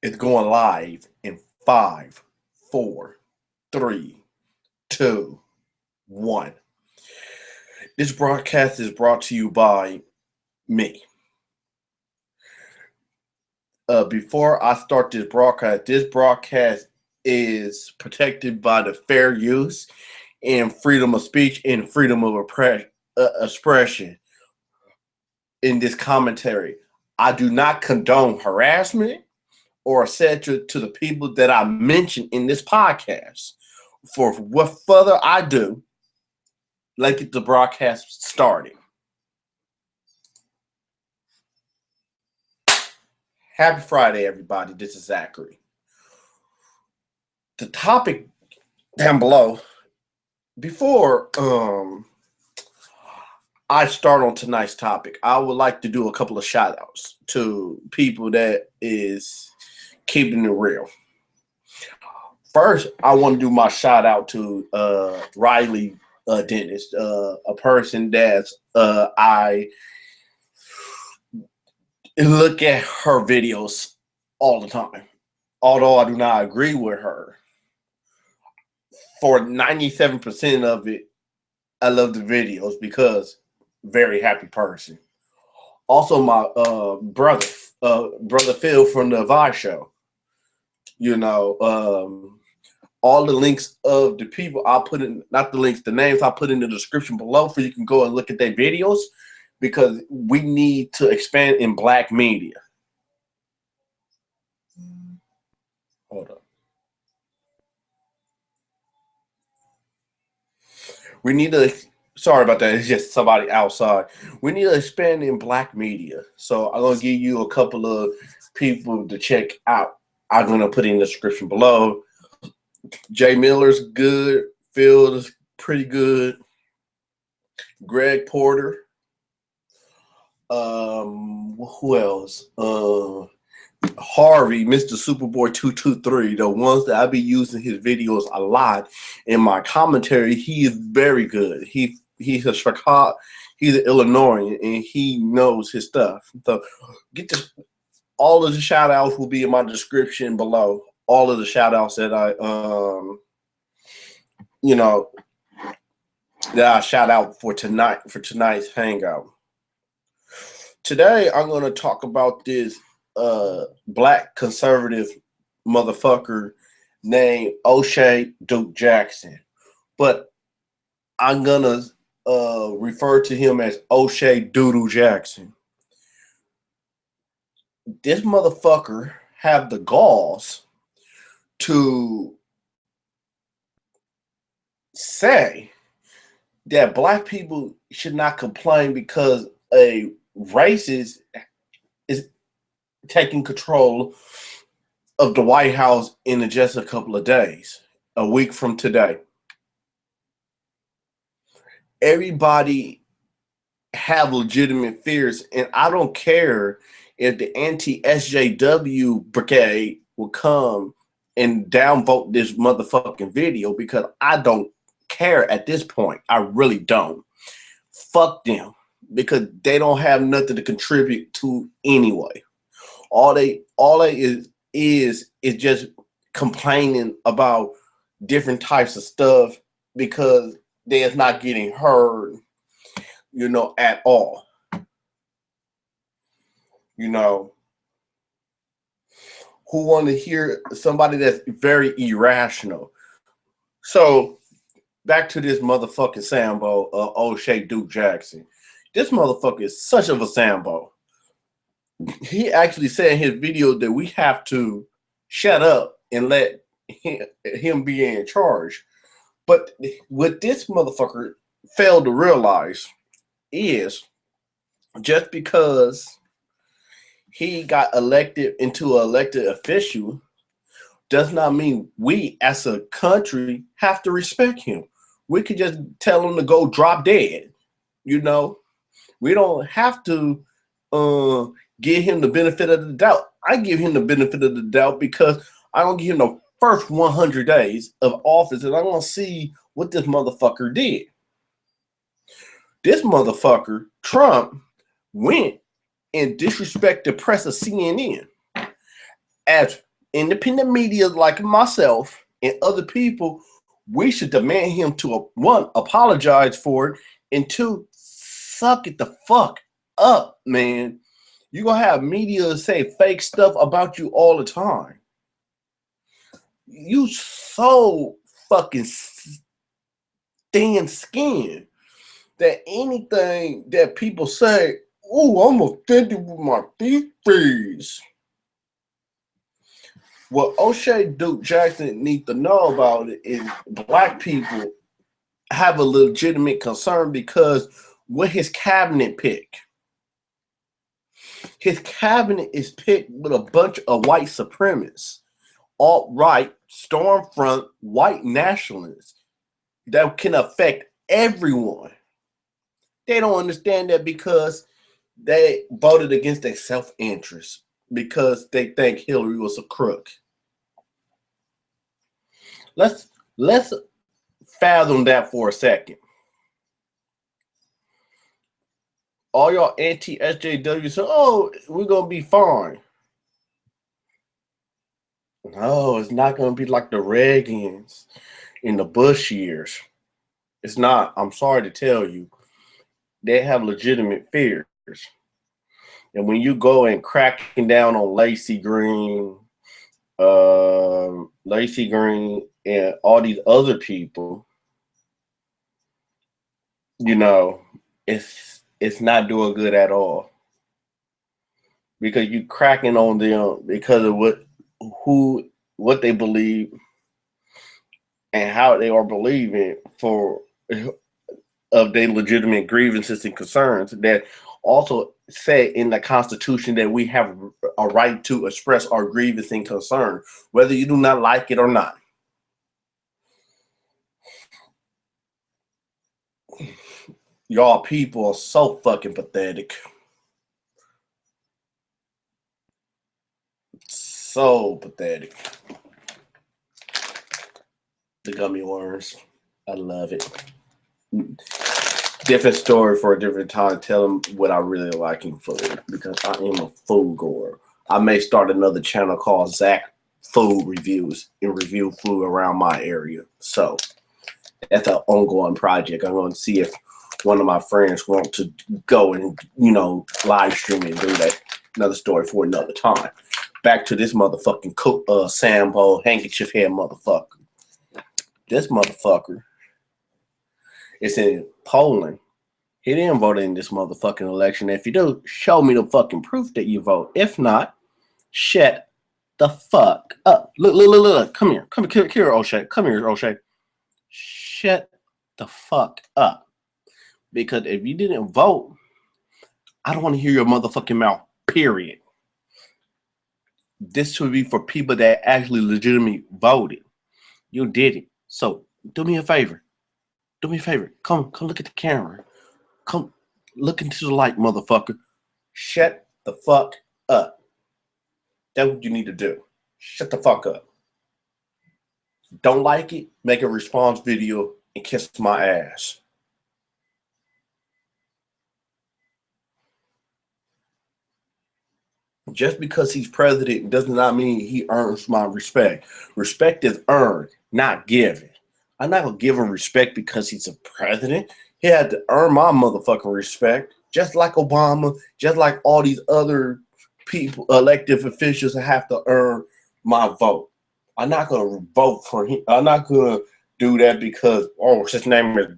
It's going live in 5, 4, 3, 2, 1. This broadcast is brought to you by me. Before I start this broadcast is protected by the fair use and freedom of speech and freedom of expression. In this commentary, I do not condone harassment or etc. to the people that I mentioned in this podcast. For what further I do, let's get the broadcast started. Happy Friday, everybody. This is Zachary. The topic down below, before I start on tonight's topic, I would like to do a couple of shout outs to people that is keeping it real. First, I want to do my shout out to Riley Dennis, a person that I look at her videos all the time. Although I do not agree with her, for 97% of it, I love the videos because very happy person. Also, my brother Phil from the Vice Show. You know, all the links of the people I'll put in, not the links, the names I'll put in the description below for you can go and look at their videos because we need to expand in Black media. Hold up. We need to, sorry about that, it's just somebody outside. We need to expand in Black media. So I'm going to give you a couple of people to check out. I'm going to put in the description below. JMiller's good. Phil is pretty good. Greg Porter. Who else? Harvey, Mr. Superboy 223. The ones that I be using his videos a lot in my commentary. He is very good. He's a Chicago. He's an Illinoisan and he knows his stuff. So get this. All of the shout outs will be in my description below. All of the shout outs that I that I shout out for tonight's hangout. Today I'm gonna talk about this black conservative motherfucker named Oshay Duke Jackson. But I'm gonna refer to him as Oshay Doodoo Jackson. This motherfucker have the galls to say that black people should not complain because a racist is taking control of the White House in just a couple of days, a week from today. Everybody have legitimate fears, and I don't care if the anti-SJW brigade will come and downvote this motherfucking video because I don't care at this point. I really don't. Fuck them because they don't have nothing to contribute to anyway. All they is just complaining about different types of stuff because they're not getting heard, at all. Who want to hear somebody that's very irrational. So back to this motherfucking Sambo, Oshay Duke Jackson. This motherfucker is such of a Sambo. He actually said in his video that we have to shut up and let him be in charge. But what this motherfucker failed to realize is just because he got elected into an elected official does not mean we as a country have to respect him. We could just tell him to go drop dead. We don't have to give him the benefit of the doubt. I give him the benefit of the doubt because I don't give him the first 100 days of office and I'm going to see what this motherfucker did. This motherfucker, Trump, went and disrespected the press of CNN as independent media like myself and other people, we should demand him to, one, apologize for it, and two, suck it the fuck up, man. You're going to have media say fake stuff about you all the time. You so fucking thin skinned that anything that people say, oh, I'm offended with my feces. What Oshay Duke Jackson needs to know about it is black people have a legitimate concern because with his cabinet pick, his cabinet is picked with a bunch of white supremacists, alt-right, stormfront, white nationalists that can affect everyone. They don't understand that because they voted against their self-interest because they think Hillary was a crook. Let's fathom that for a second. All y'all anti-SJW say, oh, we're going to be fine. No, it's not going to be like the Reagans in the Bush years. It's not. I'm sorry to tell you. They have legitimate fears. And when you go and cracking down on Lacey Green, and all these other people, you know, it's not doing good at all. Because you cracking on them because of what they believe and how they are believing of their legitimate grievances and concerns that also say in the Constitution that we have a right to express our grievance and concern, whether you do not like it or not. Y'all people are so fucking pathetic. So pathetic. The gummy worms. I love it. Different story for a different time. Tell them what I really like in food because I am a food goer. I may start another channel called Zach Food Reviews and review food around my area. So that's an ongoing project. I'm going to see if one of my friends want to go and, live stream and do that. Another story for another time. Back to this motherfucking SAMBO handkerchief head motherfucker. This motherfucker is in Poland. He didn't vote in this motherfucking election. If you do, show me the fucking proof that you vote. If not, shut the fuck up. Look. Come here, Oshay. Come here, Oshay. Shut the fuck up. Because if you didn't vote, I don't want to hear your motherfucking mouth, period. This should be for people that actually legitimately voted. You didn't. So do me a favor. Do me a favor. Come look at the camera. Come look into the light, motherfucker. Shut the fuck up. That's what you need to do. Shut the fuck up. Don't like it? Make a response video and kiss my ass. Just because he's president does not mean he earns my respect. Respect is earned, not given. I'm not going to give him respect because he's a president. He had to earn my motherfucking respect. Just like Obama, just like all these other people, elected officials have to earn my vote. I'm not going to vote for him. I'm not going to do that because, his name is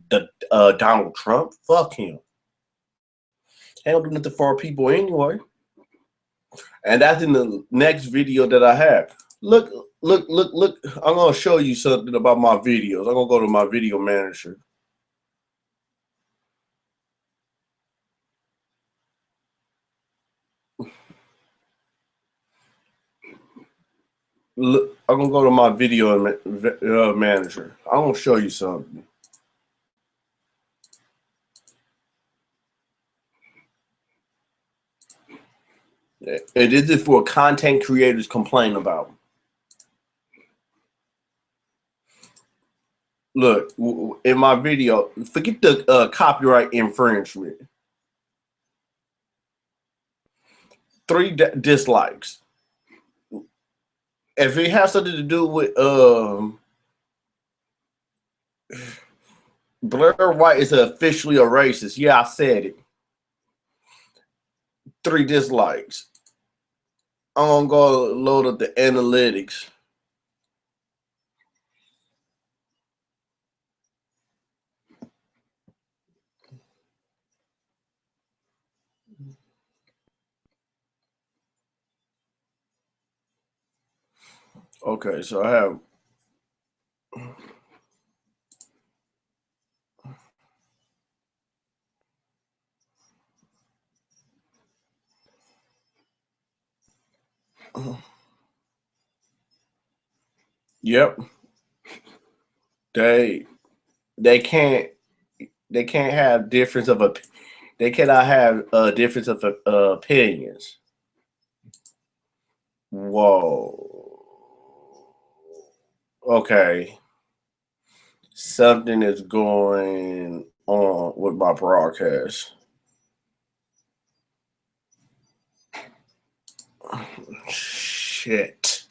Donald Trump. Fuck him. He don't do nothing for our people anyway. And that's in the next video that I have. Look. I'm going to show you something about my videos. I'm going to go to my video manager. Look, I'm going to go to my video manager. I'm going to show you something. And this is for content creators complain about. Look, in my video, forget the copyright infringement. 3 dislikes. If it has something to do with Blaire White is officially a racist. Yeah, I said it. 3 dislikes. I'm gonna go load up the analytics. Okay, so I have. Yep. They they can't they can't have difference of they cannot have a difference of opinions. Whoa. Okay. Something is going on with my broadcast. Shit.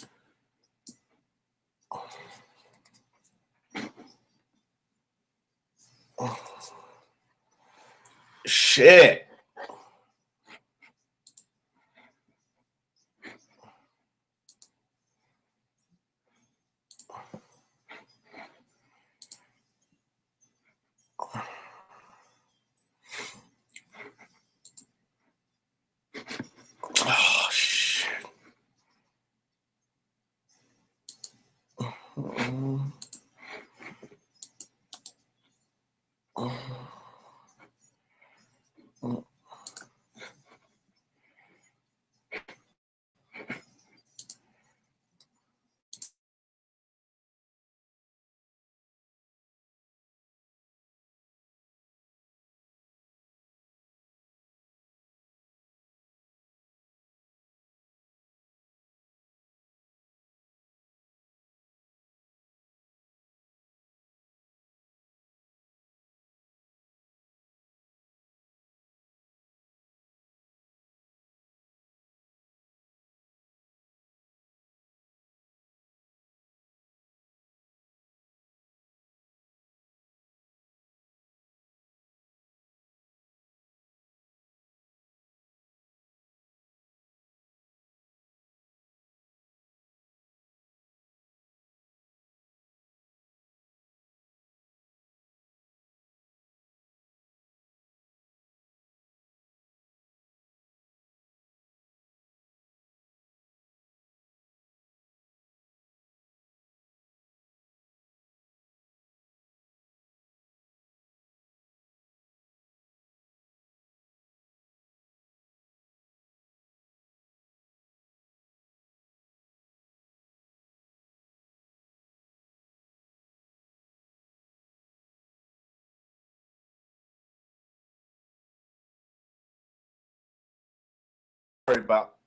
Shit. Oh shit.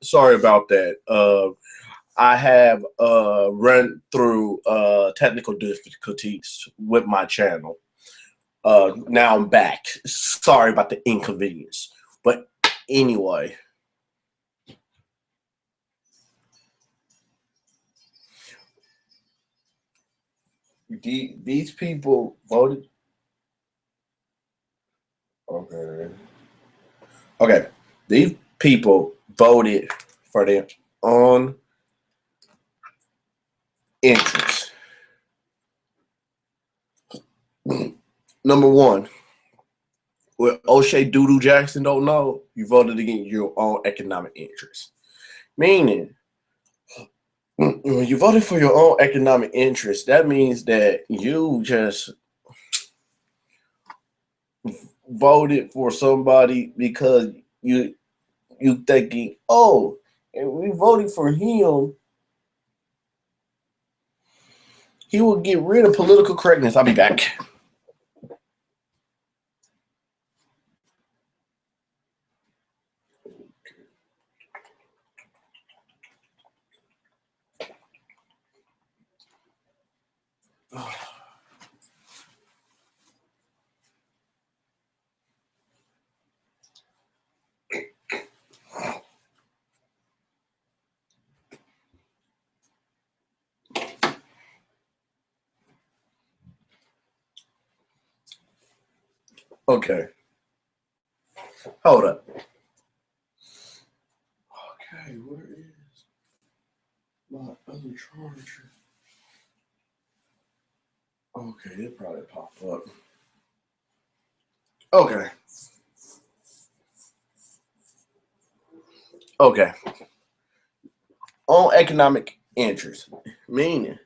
Sorry about that. I have run through technical difficulties with my channel. Now I'm back. Sorry about the inconvenience. But anyway, these people voted. Okay. Okay. These people voted for their own interests. Number one, what Oshay Doodoo Jackson don't know, you voted against your own economic interests. Meaning, when you voted for your own economic interest, that means that you just voted for somebody because you thinking, oh, and we voted for him, he will get rid of political correctness. I'll be back. Okay. Hold up. Okay, where is my other charger? Okay, it probably pop up. Okay. Okay. On economic interest, meaning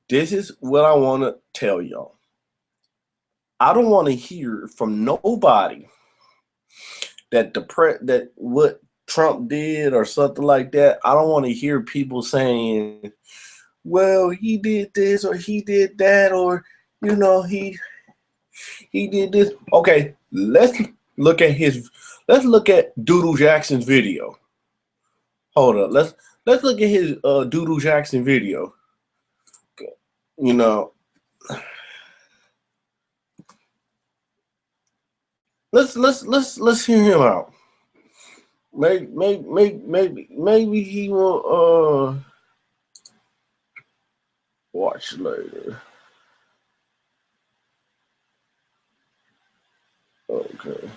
this is what I want to tell y'all. I don't want to hear from nobody that that what Trump did or something like that. I don't want to hear people saying, well, he did this or he did that, or you know, he did this. Okay, let's look at Doodle Jackson's video. Hold up, let's look at his Doodle Jackson video. You know, let's hear him out. Maybe he will watch later. Okay.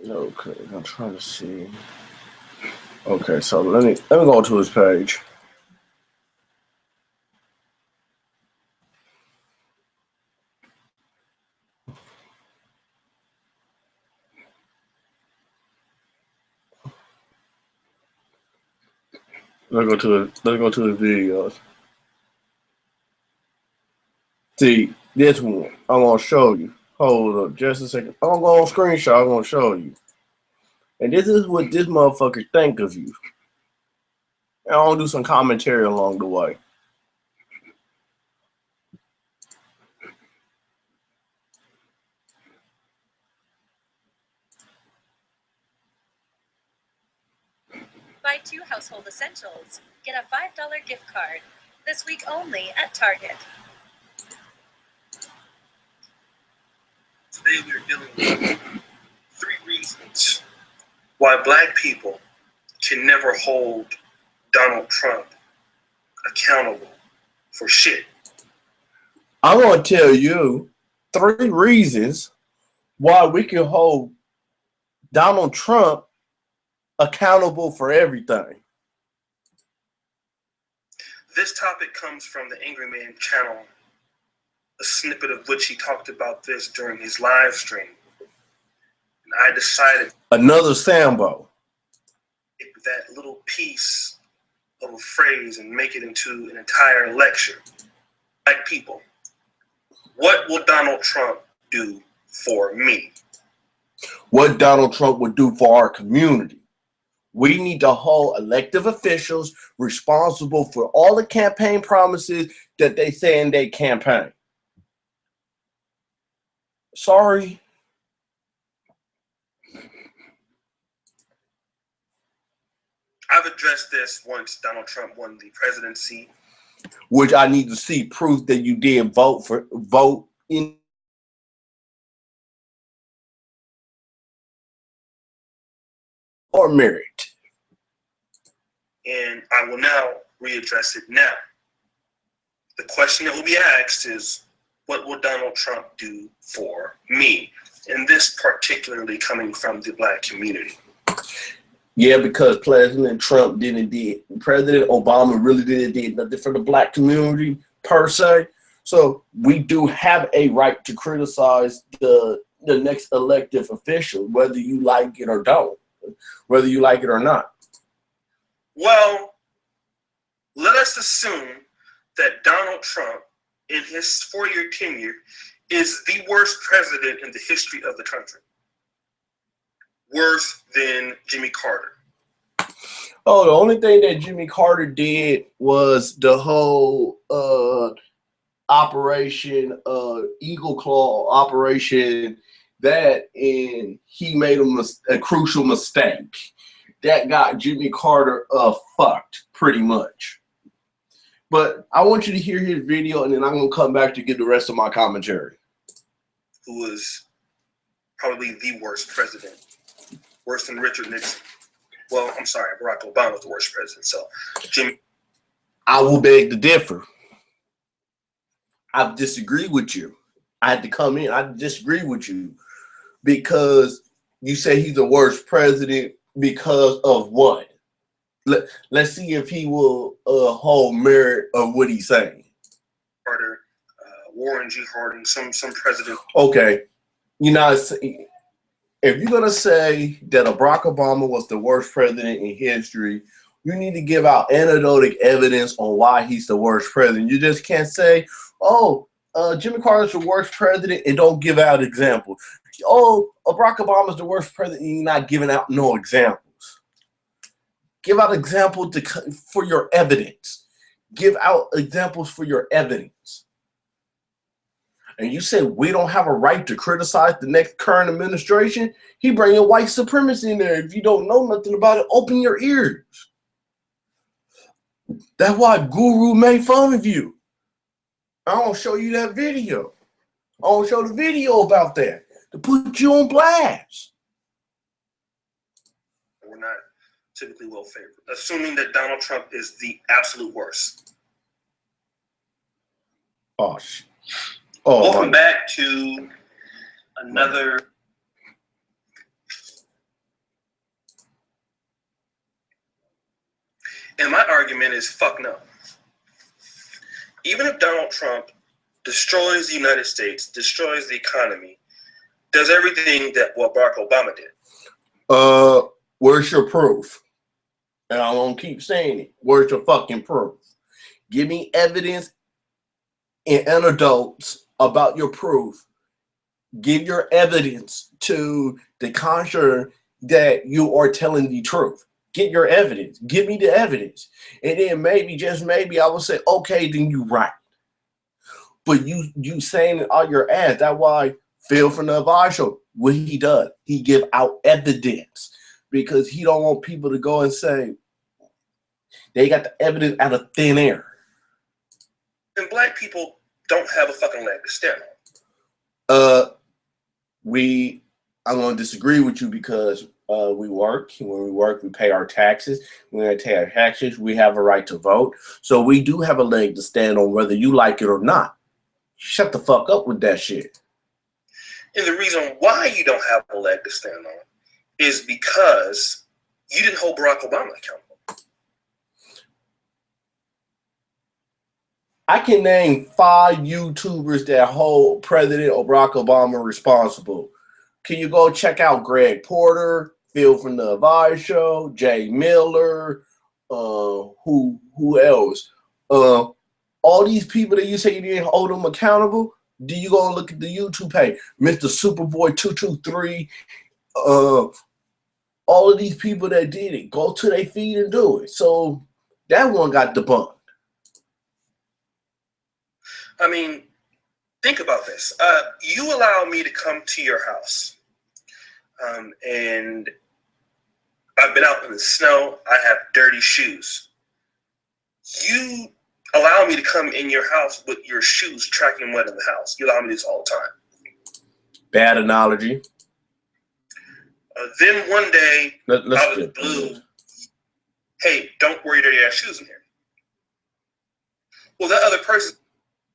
Okay, I'm trying to see. Okay, so let me go to his page. Let's go to his videos. See, this one I'm gonna show you. Hold up just a second. I'm gonna go on screenshot, I'm gonna show you. And this is what this motherfucker think of you. And I'll do some commentary along the way. Buy 2 household essentials. Get a $5 gift card. This week only at Target. Today we are dealing with 3 reasons why Black people can never hold Donald Trump accountable for shit. I'm gonna tell you 3 reasons why we can hold Donald Trump accountable for everything. This topic comes from the Angry Man channel, a snippet of which he talked about this during his live stream. And I decided another Sambo. Take that little piece of a phrase and make it into an entire lecture. Black people, what will Donald Trump do for me? What Donald Trump would do for our community. We need to hold elected officials responsible for all the campaign promises that they say in their campaign. Sorry. I've addressed this once Donald Trump won the presidency. Which I need to see proof that you did vote in or merit. And I will now readdress it now. The question that will be asked is, what will Donald Trump do for me? And this particularly coming from the Black community. Yeah, because President Obama really did nothing for the Black community per se. So we do have a right to criticize the next elected official, whether you like it or don't, whether you like it or not. Well, let us assume that Donald Trump, in his 4-year tenure, is the worst president in the history of the country. Worse than Jimmy Carter. Oh, the only thing that Jimmy Carter did was the whole operation, Eagle Claw operation, that, and he made a crucial mistake. That got Jimmy Carter fucked, pretty much. But I want you to hear his video, and then I'm going to come back to give the rest of my commentary. Who was probably the worst president. Worse than Richard Nixon. Well, I'm sorry, Barack Obama was the worst president. So, Jimmy. I will beg to differ. I disagree with you. I had to come in. I disagree with you because you say he's the worst president because of what? Let's see if he will hold merit of what he's saying. Carter, Warren G. Harding, some president. Okay, you know, if you're gonna say that Barack Obama was the worst president in history, you need to give out anecdotal evidence on why he's the worst president. You just can't say, "Oh, Jimmy Carter's the worst president," and don't give out examples. Oh, Barack Obama's the worst president, and you're not giving out no examples. Give out examples for your evidence. Give out examples for your evidence. And you say we don't have a right to criticize the next current administration? He bringing white supremacy in there. If you don't know nothing about it, open your ears. That's why Guru made fun of you. I don't show you that video. I don't show the video about that to put you on blast. We're not typically well favored. Assuming that Donald Trump is the absolute worst. Oh, shit. Oh, welcome back to another. And my argument is fuck no. Even if Donald Trump destroys the United States, destroys the economy, does everything that what Barack Obama did. Where's your proof? And I won't keep saying it. Where's your fucking proof? Give me evidence and anecdotes about your proof. Give your evidence to the contrary that you are telling the truth. Get your evidence. Give me the evidence. And then maybe, just maybe, I will say, okay, then you right. But you saying it on your ass. That's why Phil from the Advice Show, what he does, he give out evidence. Because he don't want people to go and say they got the evidence out of thin air. And black people don't have a fucking leg to stand on. I'm going to disagree with you because we work. When we work, we pay our taxes. When we pay our taxes, we have a right to vote. So we do have a leg to stand on whether you like it or not. Shut the fuck up with that shit. And the reason why you don't have a leg to stand on is because you didn't hold Barack Obama accountable. I can name 5 YouTubers that hold President Barack Obama responsible. Can you go check out Greg Porter, Phil from the Advice Show, JMiller, who else? All these people that you say you didn't hold them accountable, do you go and look at the YouTube page? Mr. Superboy 223, all of these people that did it, go to their feed and do it. So that one got debunked. I mean, think about this. You allow me to come to your house, and I've been out in the snow. I have dirty shoes. You allow me to come in your house with your shoes tracking mud in the house. You allow me this all the time. Bad analogy. Then one day, out of the blue, hey, don't wear your dirty ass shoes in here. Well, that other person,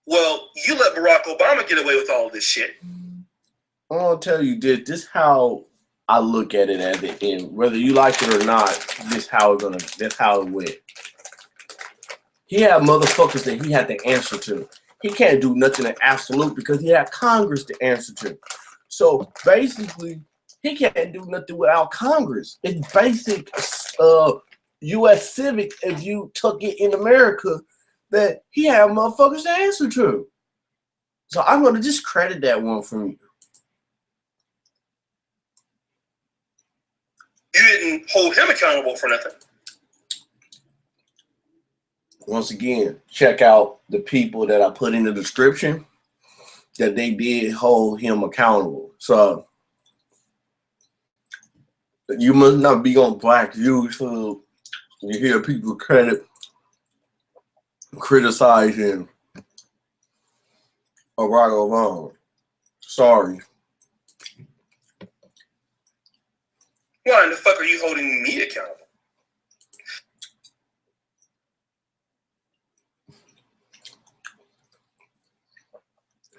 well, you let Barack Obama get away with all of this shit. I'm gonna tell you this how I look at it at the end. Whether you like it or not, that's how it went. He had motherfuckers that he had to answer to. He can't do nothing in absolute because he had Congress to answer to. So basically, he can't do nothing without Congress. It's basic U.S. civic, if you took it in America, that he had motherfuckers to answer to. So I'm going to discredit that one from you. You didn't hold him accountable for nothing. Once again, check out the people that I put in the description that they did hold him accountable. So you must not be on black views for you hear people criticizing Barack Obama. Sorry. Why in the fuck are you holding me accountable?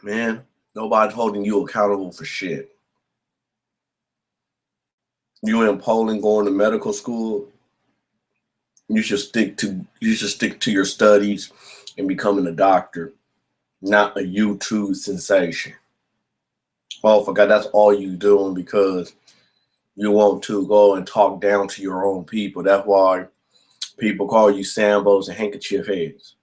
Man, nobody's holding you accountable for shit. You in Poland going to medical school, you should stick to your studies and becoming a doctor, not a YouTube sensation. Oh, I forgot that's all you doing because you want to go and talk down to your own people. That's why people call you SAMBOs and handkerchief heads.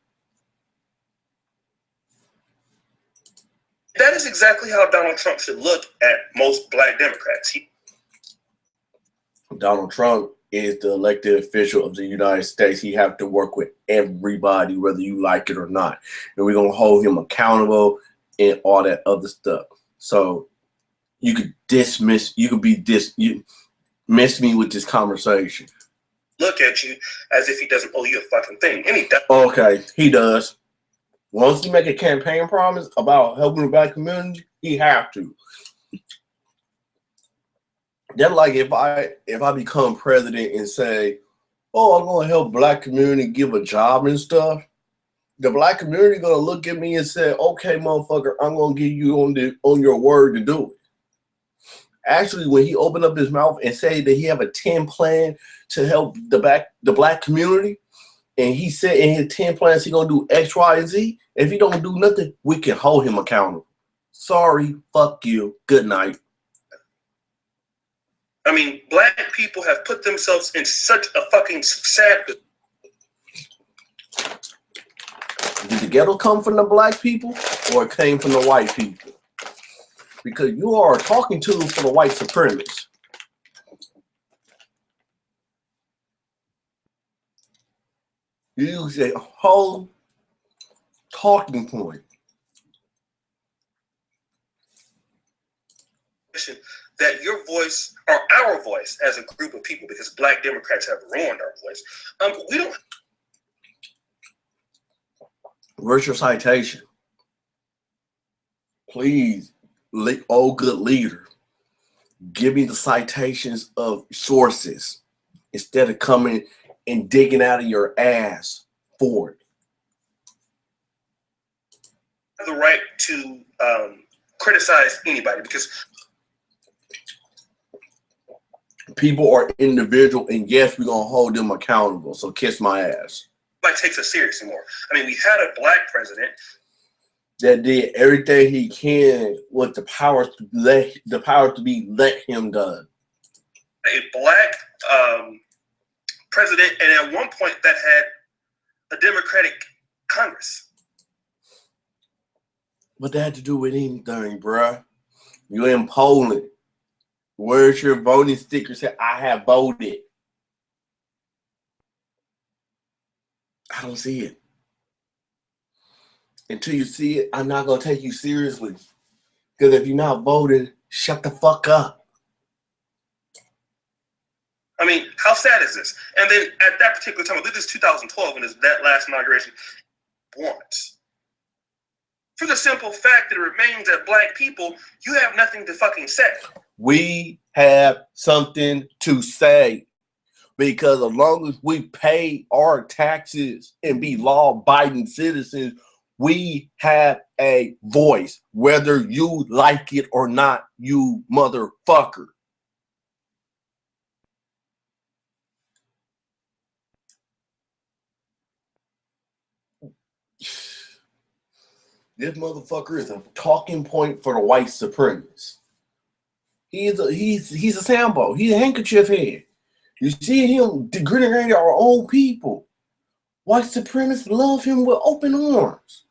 That is exactly how Donald Trump should look at most black Democrats. Donald Trump is the elected official of the United States. He have to work with everybody, whether you like it or not. And we're going to hold him accountable and all that other stuff. So you could miss me with this conversation. Look at you as if he doesn't owe you a fucking thing. And he does. Okay, he does. Once he make a campaign promise about helping the black community, he have to. Then, like, if I become president and say, "Oh, I'm gonna help black community give a job and stuff," the black community gonna look at me and say, "Okay, motherfucker, I'm gonna give you on your word to do it." Actually, when he opened up his mouth and said that he have a 10 plan to help the black community, and he said in his 10 plans he gonna do X, Y, and Z. If he don't do nothing, we can hold him accountable. Sorry, fuck you. Good night. I mean, black people have put themselves in such a fucking sad. Did the ghetto come from the black people or it came from the white people? Because you are talking to for the white supremacists. You use a whole talking point. That your voice or our voice as a group of people, because black Democrats have ruined our voice. We don't. Where's your citation? Please, oh good leader, give me the citations of sources instead of coming and digging out of your ass for it. Have the right to criticize anybody because people are individual, and yes, we're gonna hold them accountable. So kiss my ass. Nobody takes us serious anymore. I mean, we had a black president that did everything he can with the power to be let him done. A black president, and at one point that had a Democratic Congress. What that had to do with anything, bruh? You in Poland. Where's your voting sticker? Say, I have voted. I don't see it. Until you see it, I'm not going to take you seriously. Because if you're not voting, shut the fuck up. I mean, how sad is this? And then at that particular time, this is 2012, and that last inauguration, once. For the simple fact that it remains that black people, you have nothing to fucking say. We have something to say. Because as long as we pay our taxes and be law-abiding citizens, we have a voice, whether you like it or not, you motherfucker. This motherfucker is a talking point for the white supremacists. He's a Sambo. He's a handkerchief head. You see him degrading our own people. White supremacists love him with open arms.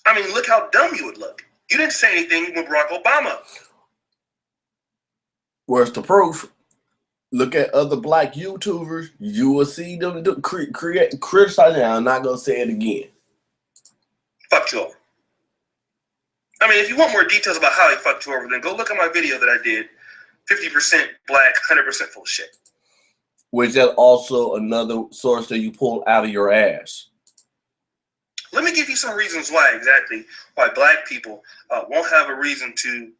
I mean, look how dumb you would look. You didn't say anything with Barack Obama. Where's the proof? Look at other black YouTubers. You will see them criticizing. I'm not going to say it again. Fucked you over. I mean, if you want more details about how he fucked you over, then go look at my video that I did. 50% black, 100% full of shit. Which is also another source that you pull out of your ass. Let me give you some reasons why black people won't have a reason to.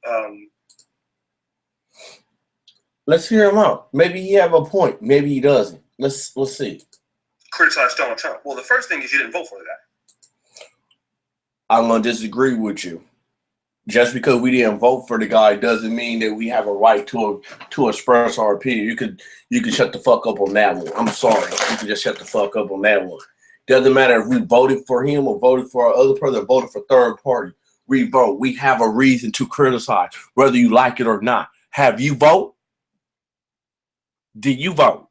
Let's hear him out. Maybe he have a point. Maybe he doesn't. Let's see. Criticize Donald Trump. Well, the first thing is you didn't vote for the guy. I'm gonna disagree with you. Just because we didn't vote for the guy doesn't mean that we have a right to express our opinion. You can shut the fuck up on that one. I'm sorry. You can just shut the fuck up on that one. Doesn't matter if we voted for him or voted for our other person or voted for third party. We vote. We have a reason to criticize, whether you like it or not. Have you vote? Did you vote?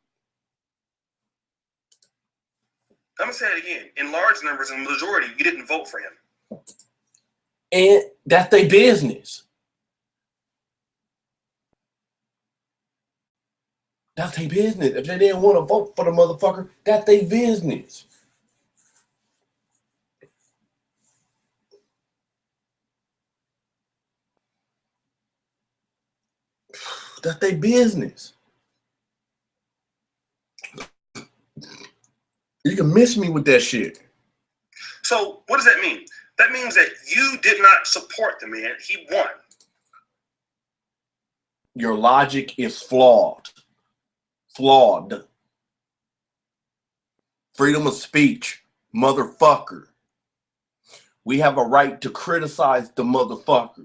I'm gonna say it again. In large numbers, in the majority, you didn't vote for him. And that's their business. That's their business. If they didn't want to vote for the motherfucker, that's their business. That's their business. You can miss me with that shit. So what does that mean? That means that you did not support the man. He won. Your logic is flawed. Flawed. Freedom of speech, motherfucker. We have a right to criticize the motherfucker.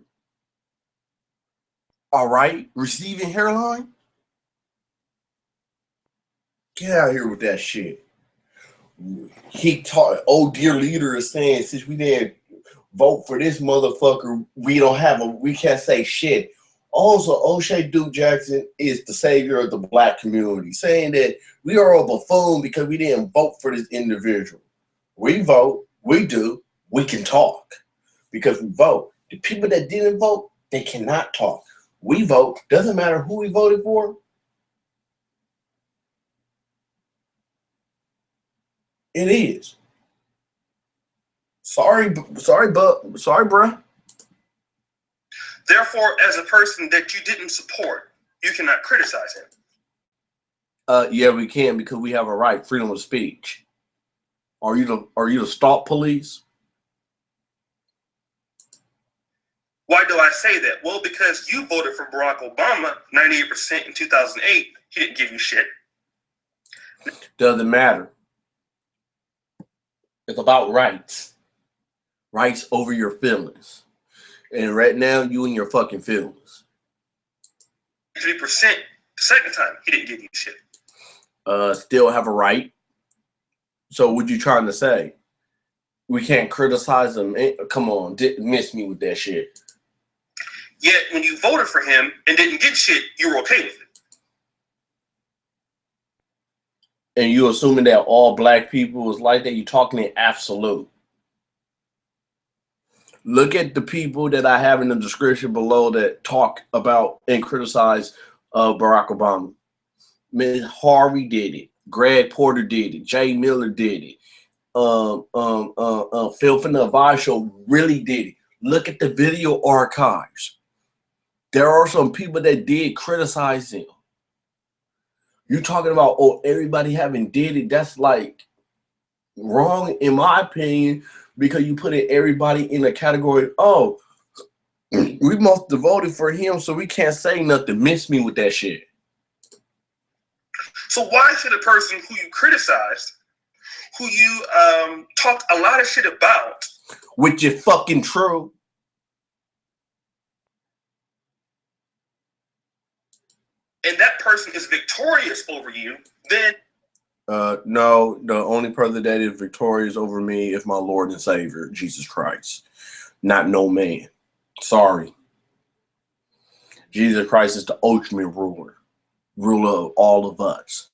All right? Receiving hairline? Get out of here with that shit. He taught, oh dear leader is saying, since we didn't vote for this motherfucker, we can't say shit. Also, Oshay Duke Jackson is the savior of the black community, saying that we are a buffoon because we didn't vote for this individual. We vote, we do, we can talk because we vote. The people that didn't vote, they cannot talk. We vote, doesn't matter who we voted for. It is. Sorry, bruh. Therefore, as a person that you didn't support, you cannot criticize him. Yeah, we can because we have a right, freedom of speech. Are you the stalk police? Why do I say that? Well, because you voted for Barack Obama 98% in 2008. He didn't give you shit. Doesn't matter. It's about rights. Rights over your feelings. And right now, you and your fucking feelings. 3% the second time, he didn't give you shit. Still have a right. So what you trying to say? We can't criticize them. Come on, miss me with that shit. Yet when you voted for him and didn't get shit, you were okay with it. And you assuming that all black people is like that? You talking in absolute. Look at the people that I have in the description below that talk about and criticize Barack Obama. Ms. Harvey did it. Greg Porter did it. JMiller did it. Phil from the Advice Show really did it. Look at the video archives. There are some people that did criticize him. You talking about, oh, everybody having did it. That's like wrong in my opinion, because you put everybody in a category, oh, we must have voted for him, so we can't say nothing. Miss me with that shit. So why should a person who you criticized, who you talked a lot of shit about, which is fucking true, and that person is victorious over you, then no, the only person that is victorious over me is my Lord and Savior, Jesus Christ. Not no man. Sorry. Jesus Christ is the ultimate ruler of all of us.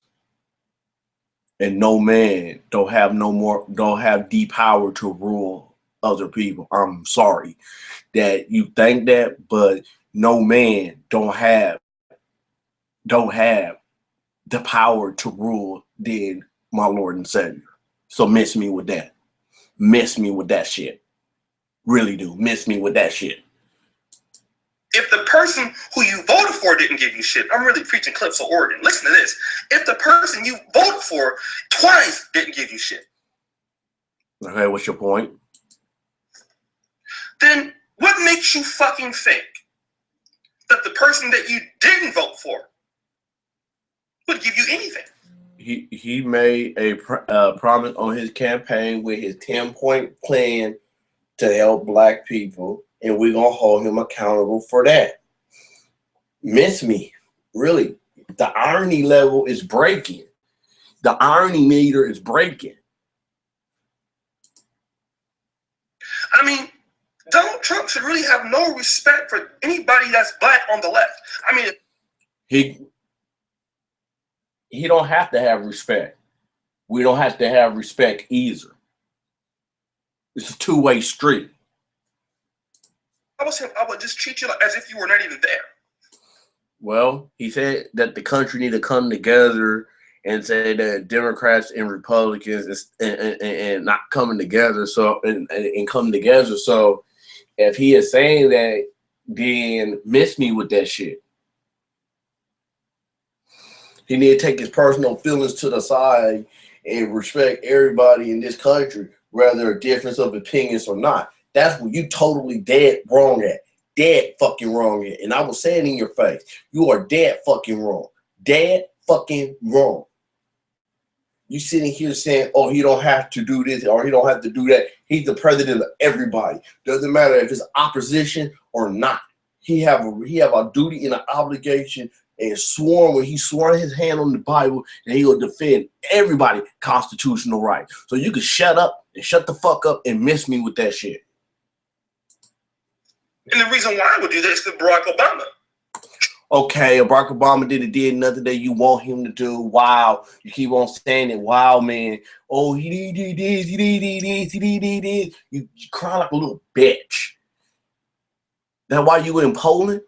And no man don't have the power to rule other people. I'm sorry that you think that, but no man don't have the power to rule than my Lord and Savior. So miss me with that. Miss me with that shit. Really do. Miss me with that shit. If the person who you voted for didn't give you shit, I'm really preaching clips of Oregon. Listen to this. If the person you voted for twice didn't give you shit. Okay, what's your point? Then what makes you fucking think that the person that you didn't vote for would give you anything? He made a promise on his campaign with his 10-point plan to help black people, and we're going to hold him accountable for that. Miss me. Really. The irony level is breaking. The irony meter is breaking. I mean, Donald Trump should really have no respect for anybody that's black on the left. I mean, he don't have to have respect. We don't have to have respect either. It's a two-way street. I would just treat you as if you were not even there. Well, he said that the country need to come together and say that Democrats and Republicans and not coming together. So and come together. So if he is saying that, then miss me with that shit. He need to take his personal feelings to the side and respect everybody in this country, whether a difference of opinions or not. That's what you totally dead wrong at. Dead fucking wrong at. And I will say it in your face. You are dead fucking wrong. Dead fucking wrong. You sitting here saying, oh, he don't have to do this or he don't have to do that. He's the president of everybody. Doesn't matter if it's opposition or not. He have a duty and an obligation and sworn when he swore his hand on the Bible that he will defend everybody's constitutional right. So you can shut up and shut the fuck up and miss me with that shit. And the reason why I would do that is because Barack Obama. Okay, Barack Obama did nothing that you want him to do. Wow. You keep on saying it. Wow, man. Oh, he did this, he did this, he did this. You cry like a little bitch. That's why you in Poland?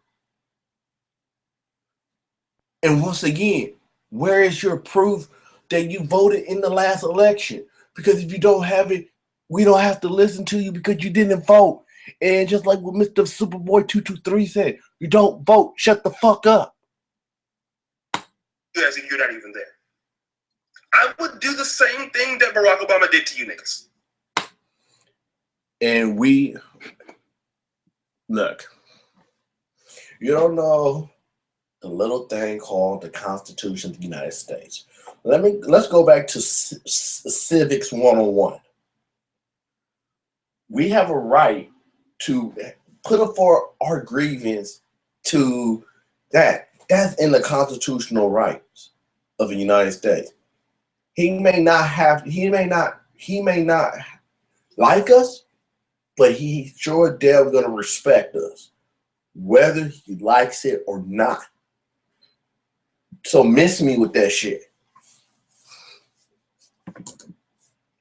And once again, where is your proof that you voted in the last election? Because if you don't have it, we don't have to listen to you because you didn't vote. And just like what Mr. Superboy 223 said, you don't vote, shut the fuck up. As if you're not even there. I would do the same thing that Barack Obama did to you niggas. And we, look, you don't know the little thing called the Constitution of the United States. Let's go back to Civics 101. We have a right to put up for our grievance to that. That's in the constitutional rights of the United States. He may not like us, but he's sure damn gonna respect us, whether he likes it or not. So miss me with that shit.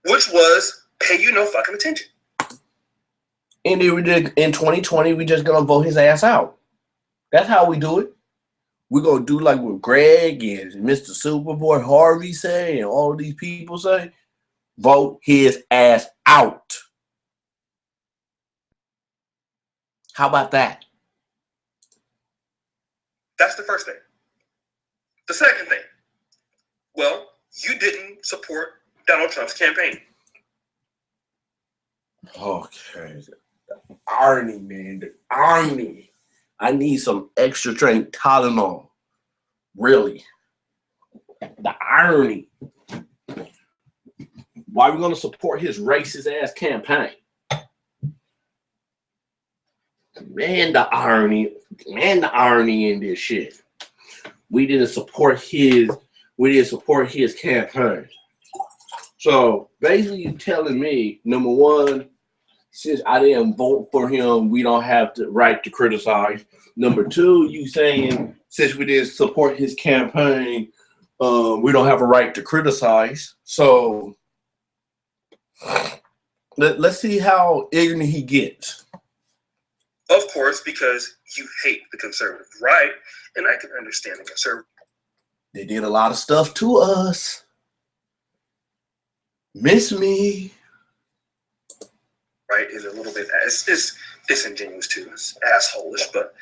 Which was pay you no fucking attention. And then we did in 2020, we just gonna vote his ass out. That's how we do it. We're gonna do like what Greg and Mr. Superboy Harvey say, and all of these people say, vote his ass out. How about that? That's the first thing. The second thing, well, you didn't support Donald Trump's campaign. Okay. The irony, man. The irony. I need some extra strength Tylenol. Really. The irony. Why are we going to support his racist ass campaign? Man, the irony. Man, the irony in this shit. We didn't support his campaign. So basically you're telling me, number one, since I didn't vote for him, we don't have the right to criticize. Number two, you saying since we didn't support his campaign, we don't have a right to criticize. So let's see how ignorant he gets. Of course, because you hate the conservative right, and I can understand the conservative. They did a lot of stuff to us. Miss me. Right, is a little bit, it's disingenuous too, it's asshole-ish, but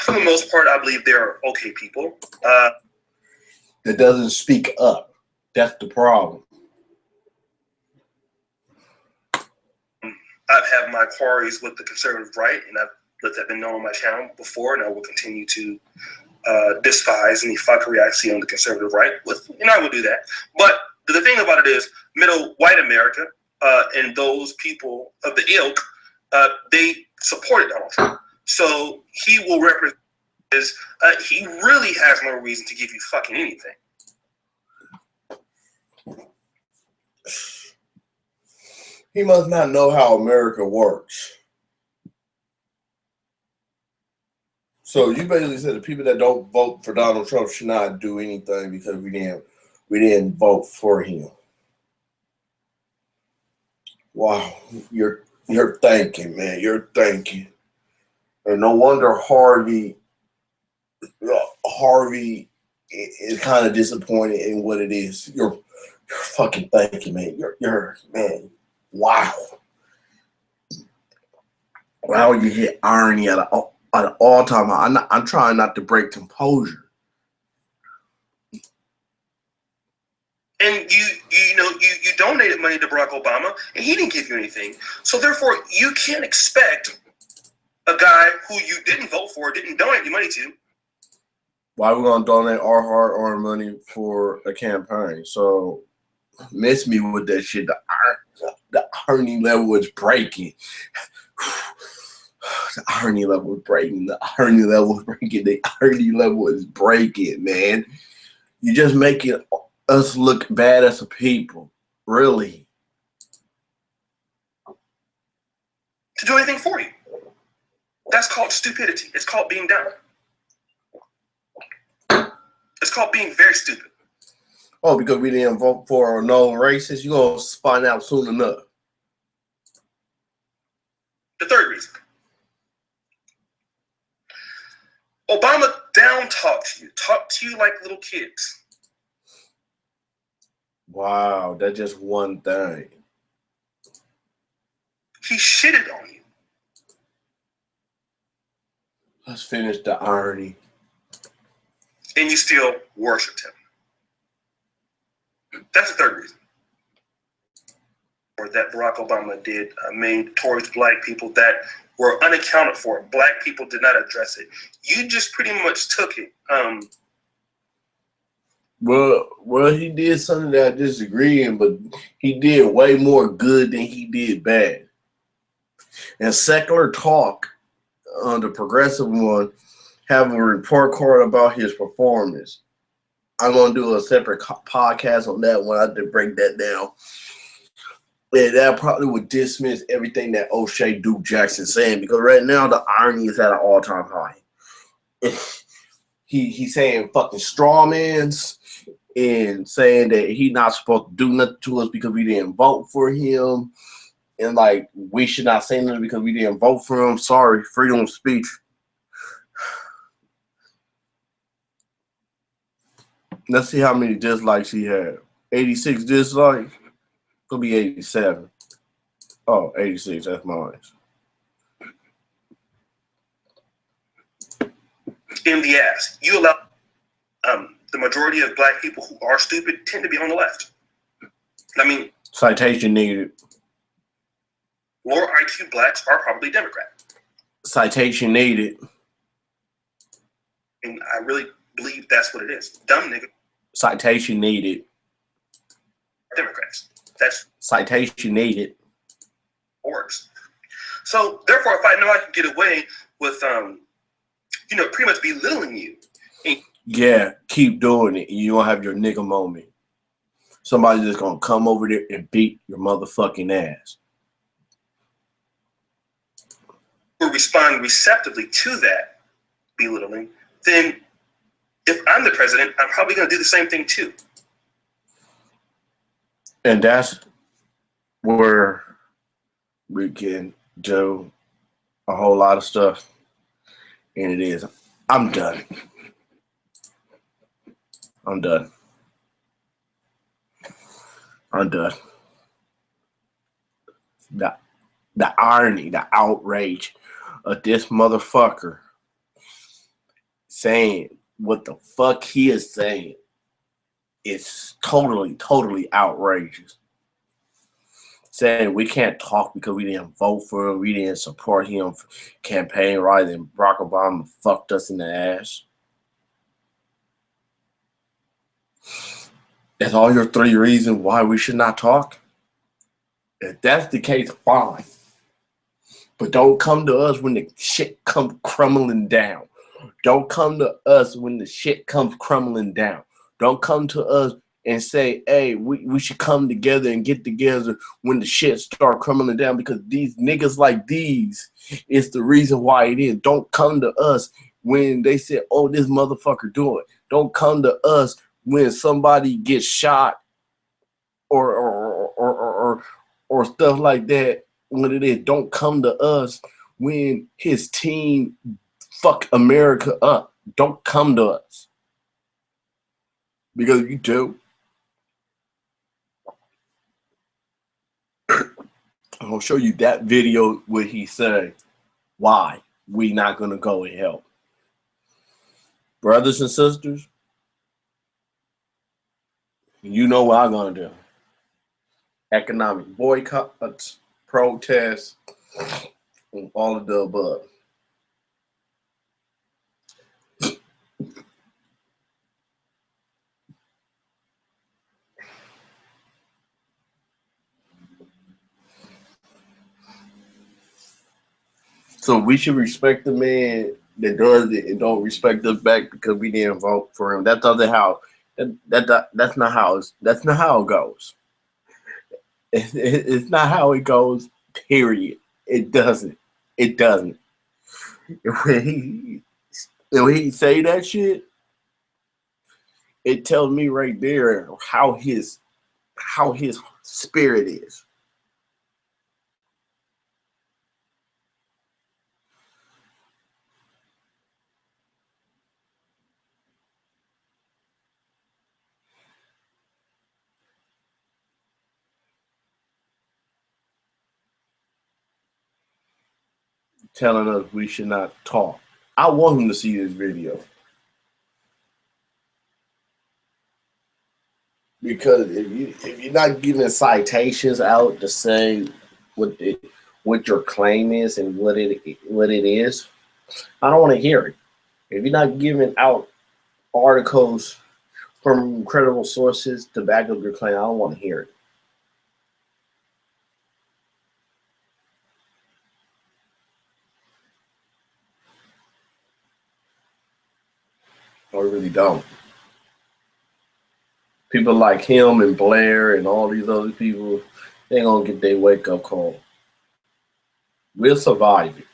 for the most part, I believe they're okay people. That doesn't speak up. That's the problem. I've had my quarries with the conservative right, and I've let that been known on my channel before, and I will continue to despise any fuckery I see on the conservative right. And I will do that. But the thing about it is, middle white America and those people of the ilk, they supported Donald Trump. So he will represent. He really has no reason to give you fucking anything. He must not know how America works. So you basically said the people that don't vote for Donald Trump should not do anything because we didn't vote for him. Wow, you're thinking, man. You're thinking, and no wonder Harvey is kind of disappointed in what it is. You're fucking thinking, man. You're man. Wow. Wow, you hit irony at an all-time high. I'm trying not to break composure. And you donated money to Barack Obama, and he didn't give you anything. So therefore, you can't expect a guy who you didn't vote for, didn't donate your money to. Why we gonna donate our hard-earned money for a campaign? So miss me with that shit. The irony level is breaking. The irony level is breaking. The irony level is breaking. The irony level is breaking, man. You just making us look bad as a people. Really. To do anything for you. That's called stupidity. It's called being dumb. It's called being very stupid. Oh, because we didn't vote for a known racist? You're going to find out soon enough. The third reason. Obama down-talked you like little kids. Wow, that's just one thing. He shitted on you. Let's finish the irony. And you still worshipped him. That's the third reason. Or that Barack Obama made towards black people that were unaccounted for. Black people did not address it. You just pretty much took it. Well, he did something that I disagree in, but he did way more good than he did bad. And Secular Talk, the progressive one, have a report card about his performance. I'm going to do a separate podcast on that one. I have to break that down. And that probably would dismiss everything that Oshay Duke Jackson saying, because right now the irony is at an all-time high. He's saying fucking straw mans and saying that he's not supposed to do nothing to us because we didn't vote for him. And like, we should not say nothing because we didn't vote for him. Sorry, freedom of speech. Let's see how many dislikes he had. 86 dislikes. Could be 87. Oh, 86. That's mine. In the ass. You allow the majority of black people who are stupid tend to be on the left. I mean, Citation needed. Lower IQ blacks are probably Democrat. Citation needed. And I really believe that's what it is. Dumb nigga. Citation needed. Democrats. That's citation needed. Works. So therefore, if I know I can get away with, pretty much belittling you. Yeah, keep doing it. You don't have your nigga moment. Somebody's just gonna come over there and beat your motherfucking ass. Or respond receptively to that belittling, then if I'm the president, I'm probably going to do the same thing too. And that's where we can do a whole lot of stuff. And it is. I'm done. I'm done. I'm done. The irony, the outrage of this motherfucker saying what the fuck he is saying is totally, totally outrageous. Saying we can't talk because we didn't vote for him, we didn't support him for campaign right, and Barack Obama fucked us in the ass. That's all your 3 reasons why we should not talk? If that's the case, fine. But don't come to us when the shit comes crumbling down. Don't come to us when the shit comes crumbling down. Don't come to us and say, hey, we should come together and get together when the shit start crumbling down, because these niggas like these is the reason why it is. Don't come to us when they say, oh, this motherfucker do it. Don't come to us when somebody gets shot or stuff like that. When it is, don't come to us when his team fuck America up. Don't come to us. Because you do. I'm gonna show you that video where he said why we not gonna go and help. Brothers and sisters, you know what I'm gonna do. Economic boycotts, protests, and all of the above. So we should respect the man that does it and don't respect us back because we didn't vote for him. That's not how. That's not how it goes. It's not how it goes. Period. It doesn't. It doesn't. When he say that shit, it tells me right there how his spirit is. Telling us we should not talk. I want him to see this video. Because if you're not giving citations out to say what your claim is and what it is, I don't want to hear it. If you're not giving out articles from credible sources to back up your claim, I don't want to hear it. I really don't. People like him and Blaire and all these other people, they ain't gonna get their wake up call. We'll survive it.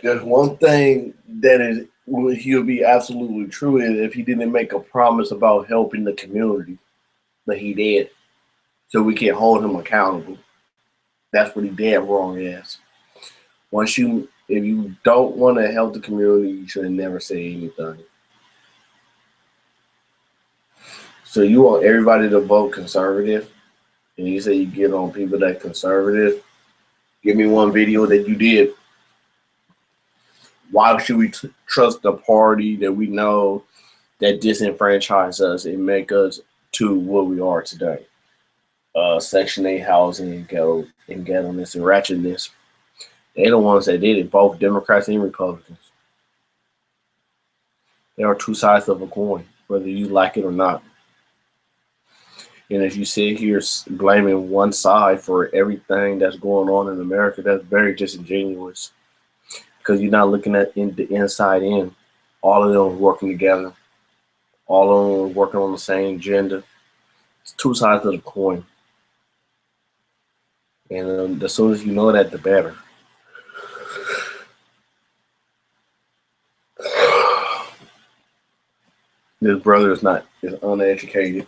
There's one thing that is he'll be absolutely true is if he didn't make a promise about helping the community, but he did, so we can hold him accountable. That's what he did wrong is. If you don't want to help the community, you should never say anything. So you want everybody to vote conservative, and you say you get on people that conservative. Give me one video that you did. Why should we trust the party that we know that disenfranchise us and make us to what we are today? Section 8 housing and ghettoness and ratchetness. They're the ones that did it, both Democrats and Republicans. There are two sides of a coin, whether you like it or not. And if you sit here blaming one side for everything that's going on in America, that's very disingenuous. Because you're not looking at the inside in. All of them working together. All of them working on the same agenda. It's two sides of the coin. And as soon as you know that, the better. This brother is uneducated.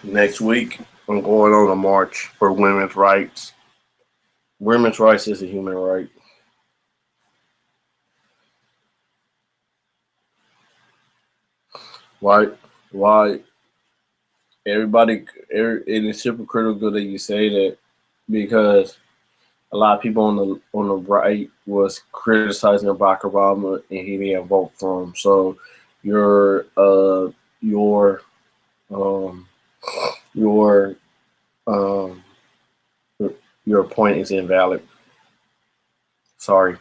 Next week, I'm going on a march for women's rights. Women's rights is a human right. Why everybody, it is hypocritical that you say that, because a lot of people on the right was criticizing Barack Obama and he didn't vote for him. So your your um your um your point is invalid. Sorry.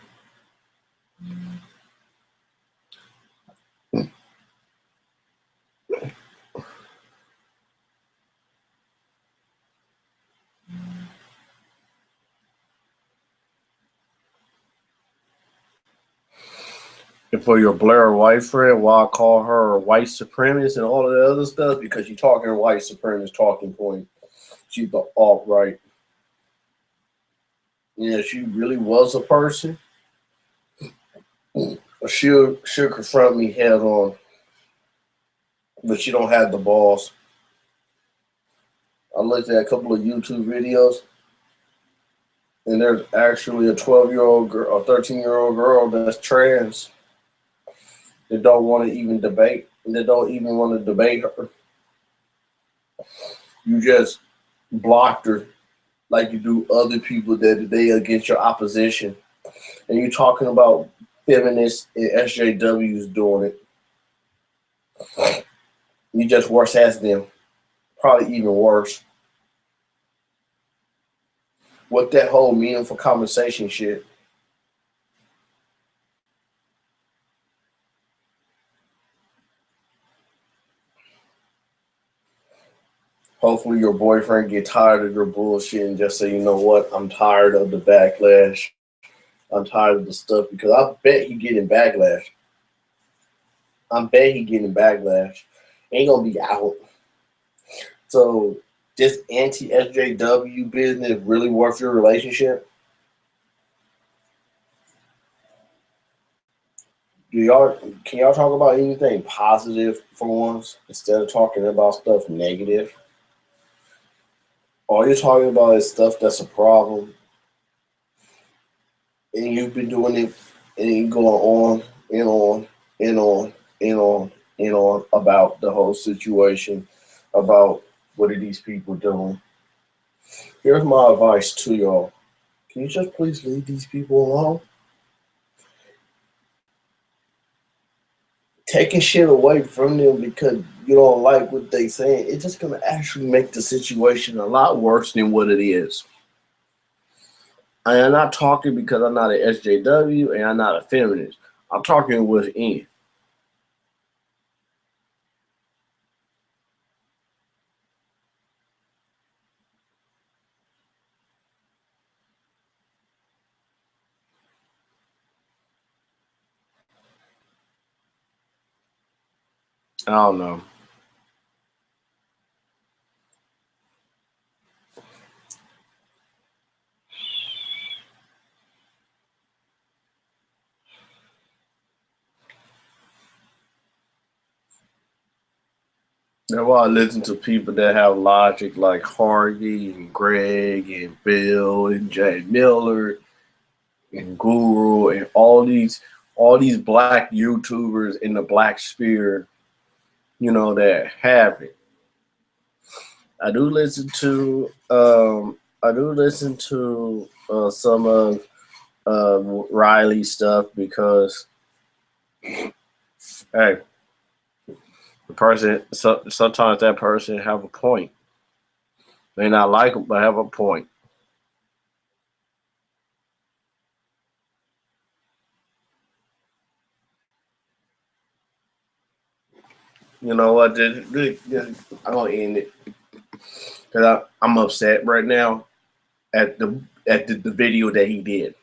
And for your Blaire White friend, why I call her a white supremacist and all of the other stuff, because you're talking white supremacist talking point. She's the alt-right. Yeah, she really was a person. She'll confront me head on, but she don't have the balls. I looked at a couple of YouTube videos, and there's actually a 12-year-old girl, a 13-year-old girl that's trans that don't want to even debate. They don't even want to debate her. You just blocked her like you do other people that they against your opposition. And you're talking about feminists and SJWs doing it. You just worse as them. Probably even worse. What that whole meaningful conversation shit. Hopefully your boyfriend get tired of your bullshit and just say, you know what, I'm tired of the backlash. I'm tired of the stuff, because I bet he getting backlash. I bet he getting backlash. Ain't gonna be out. So this anti-SJW business really worth your relationship? Can y'all talk about anything positive for once instead of talking about stuff negative? All you're talking about is stuff that's a problem, and you've been doing it, and you going on and on and on and on and on about the whole situation, about what are these people doing. Here's my advice to y'all. Can you just please leave these people alone? Taking shit away from them because you don't like what they saying, it's just gonna actually make the situation a lot worse than what it is. I am not talking because I'm not an SJW and I'm not a feminist. I'm talking within. I don't know. That's why I listen to people that have logic like Hardy and Greg and Bill and JMiller and Guru and all these black YouTubers in the black sphere, that have it. I do listen to some of Riley's stuff because, hey, the person, sometimes that person have a point. May not like them, but have a point. You know what? I'm gonna end it because I'm upset right now at the video that he did.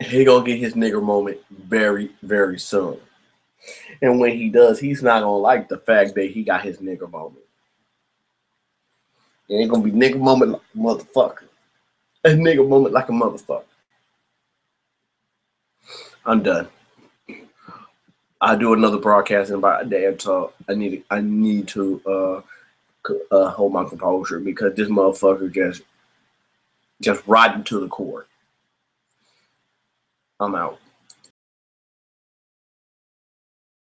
He gonna get his nigger moment very, very soon. And when he does, he's not gonna like the fact that he got his nigger moment. It ain't gonna be nigger moment like a motherfucker. A nigger moment like a motherfucker. I'm done. I'll do another broadcast in about a day or so. I need to hold my composure because this motherfucker just rotten to the core. I'm out.